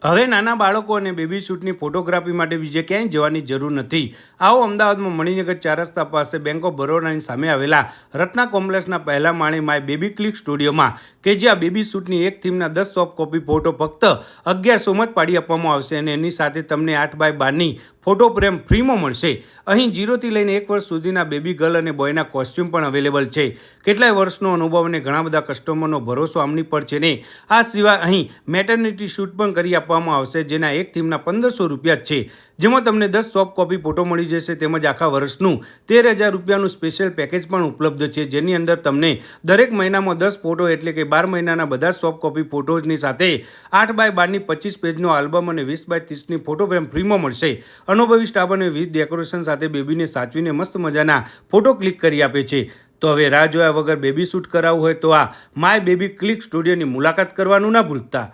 હવે નાના બાળકો અને બેબી શૂટની ફોટોગ્રાફી માટે બીજે ક્યાંય જવાની જરૂર નથી. આવો અમદાવાદમાં મણિનગર 4 રસ્તા પાસે બેંક ઓફ બરોડાની સામે આવેલા રત્ના કોમ્પ્લેક્સના પહેલા માળે માય બેબી ક્લિક સ્ટુડિયોમાં કે જ્યાં બેબી શૂટની એક થીમના 10 સોફ્ટ કોપી ફોટો ફક્ત 1100માં જ પાડી આપવામાં આવશે અને એની સાથે તમને 8x12ની ફોટો ફ્રેમ ફ્રીમાં મળશે. અહીં 0થી લઈને 1 વર્ષ સુધીના બેબી ગર્લ અને બોયના કોસ્ચ્યુમ પણ અવેલેબલ છે. કેટલાય વર્ષનો અનુભવ અને ઘણા બધા કસ્ટમરનો ભરોસો આમની પર છે ને આ સિવાય અહીં મેટર્નિટી શૂટ પણ કરી આપવામાં આવશે, જેના એક થીમના 1500 રૂપિયા છે, જેમાં તમને 10 સોફ્ટ કોપી ફોટો મળી જશે. તેમજ આખા વર્ષનું 13000 રૂપિયાનું સ્પેશિયલ પેકેજ પણ ઉપલબ્ધ છે, જેની અંદર તમને દરેક મહિનામાં 10 ફોટો એટલે કે 12 મહિનાના બધા સોફ્ટ કોપી ફોટોની સાથે 8x12ની 25 પેજનો આલ્બમ અને 20x30ની ફોટો ફ્રેમ ફ્રીમાં મળશે. અનુભવી સ્ટાફ અને વિવિધ ડેકોરેશન સાથે બેબીને સાચવીને મસ્ત મજાના ફોટો ક્લિક કરી આપે છે. તો હવે રાહ જોયા વગર બેબી શૂટ કરાવવું હોય તો આ માય બેબી ક્લિક સ્ટુડિયોની મુલાકાત કરવાનું ના ભૂલતા.